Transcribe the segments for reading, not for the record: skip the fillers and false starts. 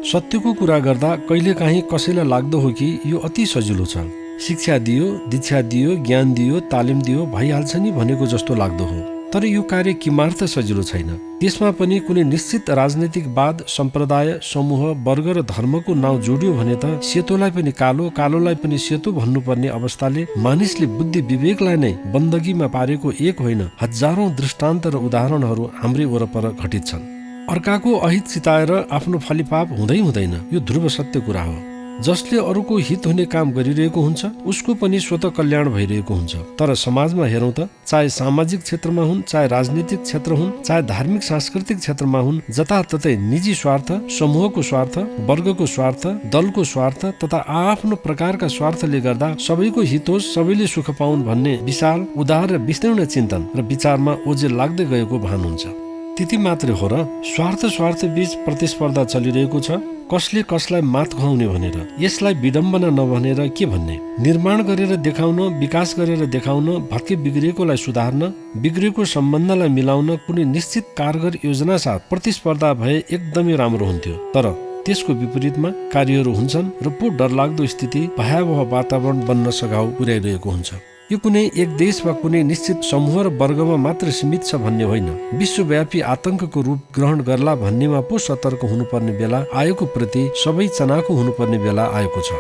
सत्यको कुरा गर्दा कहिलेकाहीँ कसैलाई लाग्दो हो कि यो अति सजिलो छ। शिक्षा दियो, दीक्षा दियो, ज्ञान दियो, तालिम दियो, भइहाल्छ नि भनेको जस्तो लाग्दो हो। तर यो कार्य किमार्थ सजिलो छैन। त्यसमा पनि कुनै निश्चित राजनैतिक वाद, सम्प्रदाय, समूह, वर्ग र धर्मको नाउँ जोडियो भने त सेतोलाई पनि कालो, कालोलाई पनि सेतो भन्नुपर्ने अवस्थाले मानिसले बुद्धि विवेकलाई नै बन्दगीमा पारेको एक होइन, हजारौं दृष्टान्त र उदाहरणहरू हाम्रै वरपर घटित छन्। अर्काको अहित चिताएर आफ्नो फलिपाप हुँदै हुँदैन, यो ध्रुव सत्य कुरा हो। जसले अरूको हित हुने काम गरिरहेको हुन्छ उसको पनि स्वतः कल्याण भइरहेको हुन्छ। तर समाजमा हेरौँ त, चाहे सामाजिक क्षेत्रमा हुन्, चाहे राजनीतिक क्षेत्र हुन्, चाहे धार्मिक सांस्कृतिक क्षेत्रमा हुन्, जताततै निजी स्वार्थ, समूहको स्वार्थ, वर्गको स्वार्थ, दलको स्वार्थ तथा आआफ्नो प्रकारका स्वार्थले गर्दा सबैको हित होस्, सबैले सुख पाउन् भन्ने विशाल, उदार र विस्तीर्ण चिन्तन र विचारमा ओझेल लाग्दै गएको भान हुन्छ। त्यति मात्रै हो र स्वार्थ बीच प्रतिस्पर्धा चलिरहेको छ, कसले कसलाई मात खुवाउने भनेर। यसलाई विडम्बना नभनेर के भन्ने? निर्माण गरेर देखाउन, विकास गरेर देखाउन, भत्के बिग्रिएकोलाई सुधार्न, बिग्रेको सम्बन्धलाई मिलाउन कुनै निश्चित कारगर योजना साथ प्रतिस्पर्धा भए एकदमै राम्रो हुन्थ्यो। तर त्यसको विपरीतमा कार्यहरू हुन्छन् र पो डरलाग्दो स्थिति, भयावह वातावरण बन्न सघाउ पुर्याइरहेको हुन्छ। यो कुनै एक देश वा कुनै निश्चित समूह र वर्गमा मात्र सीमित छ भन्ने होइन, विश्वव्यापी आतंकको रूप ग्रहण गर्ला भन्नेमा पो सतर्क हुनुपर्ने बेला आएको प्रति सबै चनाखो हुनुपर्ने बेला आएको छ।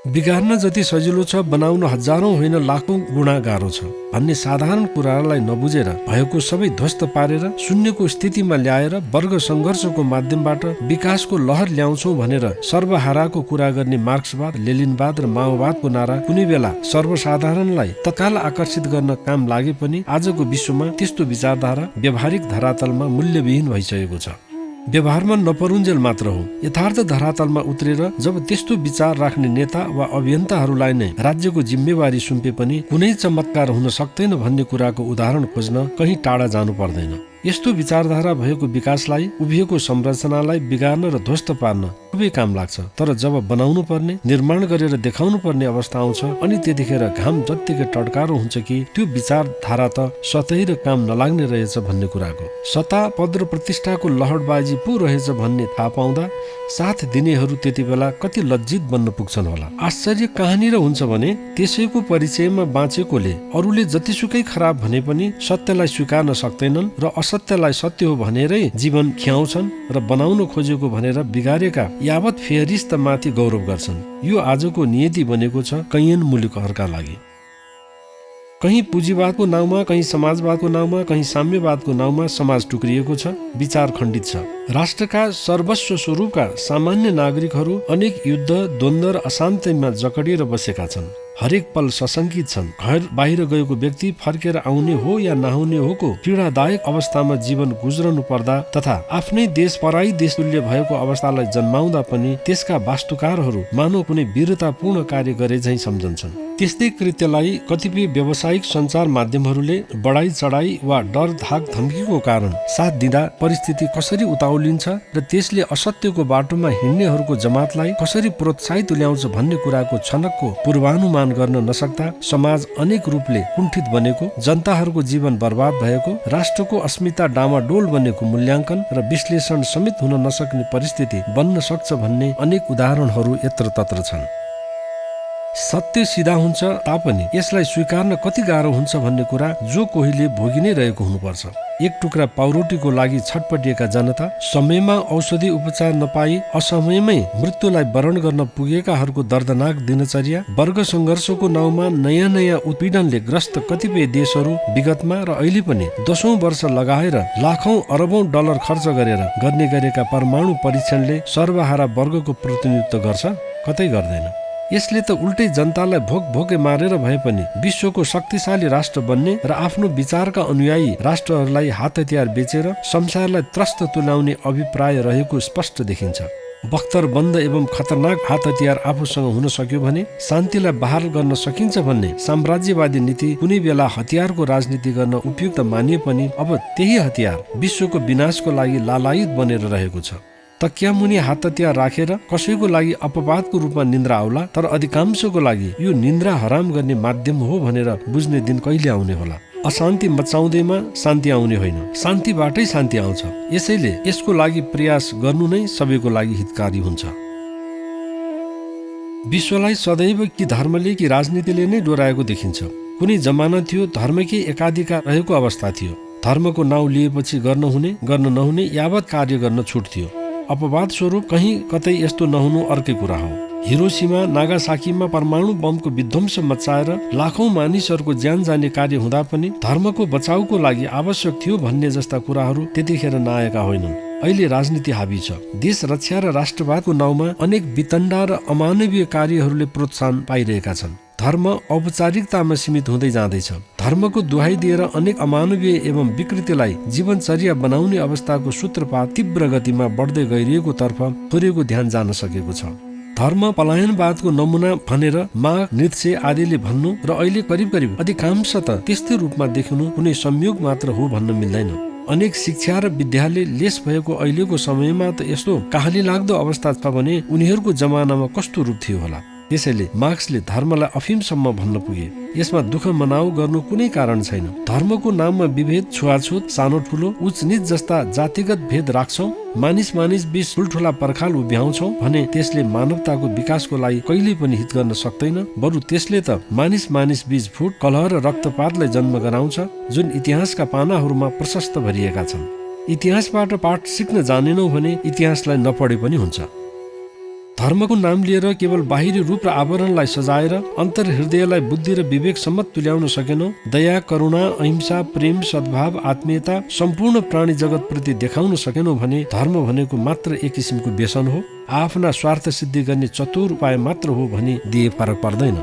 बिगार्न जति सजिलो छ, बनाउन हजारौं होइन लाखौं गुणा गाह्रो छ भन्ने साधारण कुरालाई नबुझेर भएको सबै ध्वस्त पारेर शून्यको स्थितिमा ल्याएर वर्ग सङ्घर्षको माध्यमबाट विकासको लहर ल्याउँछौ भनेर सर्वहाराको कुरा गर्ने मार्क्सवाद, लेनिनवाद र माओवादको नारा कुनै बेला सर्वसाधारणलाई तत्काल आकर्षित गर्न काम लागे पनि आजको विश्वमा त्यस्तो विचारधारा व्यावहारिक धरातलमा मूल्यविहीन भइसकेको छ। व्यवहारमा नपरुन्जेल मात्र हो। यथार्थ धरातलमा उत्रेर जब त्यस्तो विचार राख्ने नेता वा अभियन्ताहरूलाई नै राज्यको जिम्मेवारी सुम्पे पनि कुनै चमत्कार हुन सक्दैन भन्ने कुराको उदाहरण खोज्न कहीँ टाढा जानु पर्दैन। यस्तो विचारधारा भएको विकासलाई, उभिएको संरचनालाई बिगार्न र ध्वस्त पार्न खुबै काम लाग्छ। तर जब बनाउनु पर्ने, निर्माण गरेर देखाउनु पर्ने अवस्था आउँछ अनि त्यतिखेर घाम जत्तिकै टड्कारो हुन्छ कि त्यो विचारधारा त सतै र काम नलाग्ने रहेछ भन्ने कुराको। सत्ता, पद र प्रतिष्ठाको लहरबाजी पो रहेछ भन्ने थाहा पाउँदा साथ दिनेहरू त्यति बेला कति लज्जित बन्न पुग्छन् होला। आश्चर्य कहाँनिर हुन्छ भने त्यसैको परिचयमा बाँचेकोले अरूले जतिसुकै खराब भने पनि सत्यलाई स्वीकार्न सक्दैनन् र असत्यलाई सत्य हो भनेरै जीवन खियाउँछन् र बनाउन खोजेको भनेर बिगारेका यावत फेरिस्त माथि गौरव गर्छन्। यो आजको नियति बनेको छ कैयन मुलुकहरूका लागि। कहीँ पुँजीवादको नाउँमा, कहीँ समाजवादको नाउँमा, कहीँ साम्यवादको नाउँमा समाज टुक्रिएको छ, विचार खण्डित छ। राष्ट्रका सर्वस्व स्वरूपका सामान्य नागरिकहरू अनेक युद्ध, द्वन्द्व र अशान्तिमा जकडिएर बसेका छन्। हरेक पल सशङ्कित छन्। घर बाहिर गएको व्यक्ति फर्केर आउने हो या नआउने होको पीडादायक अवस्थामा जीवन गुज्रनु पर्दा तथा आफ्नै देश पराई देश तुल्य भएको अवस्थालाई जन्माउँदा पनि त्यसका वास्तुकारहरू मानव कुनै वीरतापूर्ण कार्य गरे झैं सम्झन्छन्। त्यस्तै कृत्यलाई कतिपय व्यावसायिक सञ्चार माध्यमहरूले बढाई चढाई वा डर धाक धम्कीको कारण साथ दिँदा परिस्थिति कसरी उताउलिन्छ र त्यसले असत्यको बाटोमा हिँड्नेहरूको जमातलाई कसरी प्रोत्साहित ल्याउँछ भन्ने कुराको छनकको पूर्वानुमान गर्न नसक्दा समाज अनेक रूपले कुण्ठित बनेको, जनताहरूको जीवन बर्बाद भएको, राष्ट्रको अस्मिता डामाडोल बनेको मूल्याङ्कन र विश्लेषण समेत हुन नसक्ने परिस्थिति बन्न सक्छ भन्ने अनेक उदाहरणहरू यत्रतत्र छन्। सत्य सिधा हुन्छ तापनि यसलाई स्वीकार्न कति गाह्रो हुन्छ भन्ने कुरा जो कोहीले भोगि नै रहेको हुनुपर्छ। एक टुक्रा पाउरोटीको लागि छटपटिएका जनता, समयमा औषधि उपचार नपाई असमयमै मृत्युलाई वरण गर्न पुगेकाहरूको दर्दनाक दिनचर्या, वर्ग सङ्घर्षको नाउँमा नयाँ नयाँ उत्पीडनले ग्रस्त कतिपय देशहरू विगतमा र अहिले पनि 10औं वर्ष लगाएर लाखौं अरबौं डलर खर्च गर्ने गरेका परमाणु परीक्षणले सर्वहारा वर्गको प्रतिनिधित्व गर्छ? कतै गर्दैन। यसले त उल्टै जनतालाई भोक भोके मारेर भए पनि विश्वको शक्तिशाली राष्ट्र बन्ने र आफ्नो विचारका अनुयायी राष्ट्रहरूलाई हात हतियार बेचेर संसारलाई त्रस्त तुल्याउने अभिप्राय रहेको स्पष्ट देखिन्छ। बख्तर बन्द एवं खतरनाक हात हतियार आफूसँग हुन सक्यो भने शान्तिलाई बहाल गर्न सकिन्छ भन्ने साम्राज्यवादी नीति कुनै बेला हतियारको राजनीति गर्न उपयुक्त मानिए पनि अब त्यही हतियार विश्वको विनाशको लागि लालायित बनेर रहेको छ। तकिया मुनि हात हतियार राखेर कसैको लागि अपवादको रूपमा निन्द्रा आउला, तर अधिकांशको लागि यो निन्द्रा हराम गर्ने माध्यम हो भनेर बुझ्ने दिन कहिले आउने होला? अशान्ति मचाउँदैमा शान्ति आउने होइन, शान्तिबाटै शान्ति आउँछ। यसैले यसको लागि प्रयास गर्नु नै सबैको लागि हितकारी हुन्छ। विश्वलाई सदैव कि धर्मले कि राजनीतिले नै डोराएको देखिन्छ। कुनै जमाना थियो धर्मकै एकाधिकार रहेको अवस्था थियो। धर्मको नाउँ लिएपछि गर्न हुने गर्न नहुने यावत कार्य गर्न छुट थियो। अपवाद स्वरूप कहीँ कतै यस्तो नहुनु अर्कै कुरा हो। हिरोसिमा नागासाकीमा परमाणु बमको विध्वंस मचाएर लाखौं मानिसहरूको ज्यान जाने कार्य हुँदा पनि धर्मको बचाउको लागि आवश्यक थियो भन्ने जस्ता कुराहरू त्यतिखेर नआएका होइनन्। अहिले राजनीति हावी छ। देश रक्षा र राष्ट्रवादको नाउँमा अनेक वितण्डा र अमानवीय कार्यहरूले प्रोत्साहन पाइरहेका छन्। धर्म औपचारिकतामा सीमित हुँदै जाँदैछ। धर्मको दुहाई दिएर अनेक अमानवीय एवं विकृतिलाई जीवनचर्या बनाउने अवस्थाको सूत्रपात तीव्र गतिमा बढ्दै गइरहेको तर्फ थोरैको ध्यान जान सकेको छ। धर्म पलायनवादको नमुना भनेर माघ, नृत्य आदिले भन्नु र अहिले करिब करिब अधिकांश त त्यस्तै रूपमा देखिनु कुनै संयोग मात्र हो भन्न मिल्दैन। अनेक शिक्षा र विद्यालय लेस भएको अहिलेको समयमा त यस्तो कहाली लाग्दो अवस्था छ भने उनीहरूको जमानामा कस्तो रूप थियो होला। त्यसैले मार्क्सले धर्मलाई अफिमसम्म भन्न पुगे। यसमा दुःख मनाउ गर्नु कुनै कारण छैन। धर्मको नाममा विभेद, छुवाछुत, सानो ठुलो, उच्च नीच जस्ता जातिगत भेद राख्छौं, मानिस बीच ठुल्ठुला पर्खाल उभ्याउँछौं भने त्यसले मानवताको विकासको लागि कहिल्यै पनि हित गर्न सक्दैन। बरु त्यसले त मानिस बीच फुट, कलह र रक्तपातलाई जन्म गराउँछ, जुन इतिहासका पानाहरूमा प्रशस्त भरिएका छन्। इतिहासबाट पाठ सिक्न जानेनौ भने इतिहासलाई नपढे पनि हुन्छ। धर्मको नाम लिएर केवल बाहिरी रूप र आवरणलाई सजाएर अन्तर हृदयलाई बुद्धि र विवेकसम्म तुल्याउन सकेनौ, दया, करुणा, अहिंसा, प्रेम, सद्भाव, आत्मीयता सम्पूर्ण प्राणी जगत प्रति देखाउन सकेनौ भने धर्म भनेको मात्र एक किसिमको व्यसन हो, आफ्ना स्वार्थ सिद्धि गर्ने चतुर उपाय मात्र हो भनी दिए फरक पर्दैन।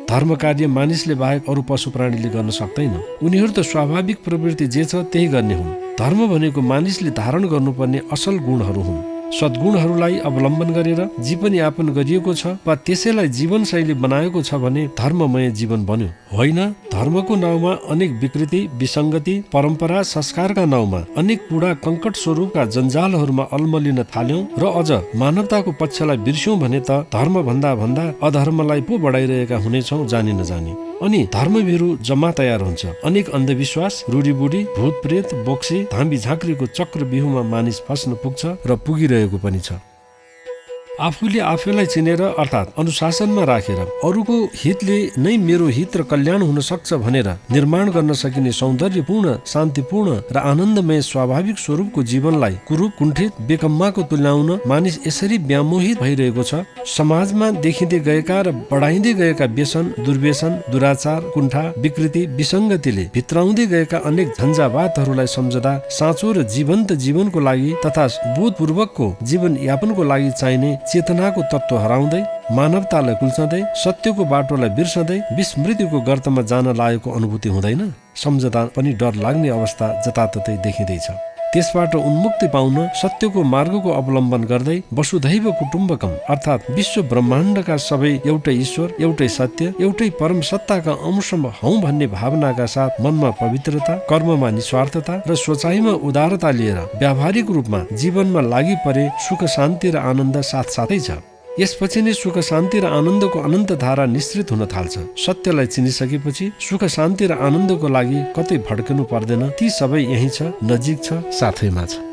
धर्म कार्य मानिसले बाहेक अरू पशु प्राणीले गर्न सक्दैन। उनीहरू त स्वाभाविक प्रवृत्ति जे छ त्यही गर्ने हुन्। धर्म भनेको मानिसले धारण गर्नुपर्ने असल गुणहरू हुन्। सद्गुणहरूलाई अवलम्बन गरेर जीवनयापन गरिएको छ वा त्यसैलाई जीवनशैली बनाएको छ भने धर्ममय जीवन बन्यो। होइन, धर्मको नाउँमा अनेक विकृति, विसङ्गति, परम्परा, संस्कारका नाउँमा अनेक कूडा कङ्कट स्वरूपका जन्जालहरूमा अल्मलिन थाल्यौं र अझ मानवताको पक्षलाई बिर्स्यौं भने त धर्म भन्दा भन्दा अधर्मलाई पो बढाइरहेका हुनेछौं जानी नजानी। अनि धर्मभिरू जम्मा तयार हुन्छ। अनेक अन्धविश्वास, रूढीबुढी, भूत प्रेत, बोक्सी, धामी झाँक्रीको चक्र व्यूहमा मानिस फस्न पुग्छ र पुगिरहेको पनि छ। आफूले आफैलाई चिनेर अर्थात् अनुशासनमा राखेर अरूको हितले नै मेरो हित र कल्याण हुन सक्छ भनेर निर्माण गर्न सकिने सौन्दर्यपूर्ण, शान्तिपूर्ण र आनन्दमय स्वाभाविक स्वरूपको जीवनलाई कुरूप, कुण्ठित, बेकम्माको तुल्याउन मानिस यसरी व्यामोहित भइरहेको छ। समाजमा देखिँदै गएका र बढाइँदै गएका व्यसन, दुर्व्यसन, दुराचार, कुण्ठा, विकृति, विसङ्गतिले भित्राउँदै गएका अनेक झन्झावातहरूलाई सम्झदा साँचो र जीवन्त जीवनको लागि तथा बोधपूर्वकको जीवन यापनको लागि चाहिने चेतनाको तत्त्व हराउँदै, मानवतालाई कुल्चँदै, सत्यको बाटोलाई बिर्सँदै विस्मृतिको गर्तमा जान लागेको अनुभूति हुँदैन? सम्झदा पनि डर लाग्ने अवस्था जताततै देखिँदैछ। त्यसबाट उन्मुक्ति पाउन सत्यको मार्गको अवलम्बन गर्दै वसुधैव कुटुम्बकम अर्थात् विश्व ब्रह्माण्डका सबै एउटै ईश्वर, एउटै सत्य, एउटै परम सत्ताका अंश हौं भन्ने भावनाका साथ मनमा पवित्रता, कर्ममा निस्वार्थता र सोचाइमा उदारता लिएर व्यावहारिक रूपमा जीवनमा लागि परे सुख, शान्ति र आनन्द साथसाथै छ। यसपछि नै सुख, शान्ति र आनन्दको अनन्त धारा निश्चित हुन थाल्छ। सत्यलाई चिनिसकेपछि सुख, शान्ति र आनन्दको लागि कतै भड्कनु पर्दैन। ती सबै यही छ, नजिक छ, साथैमा छ।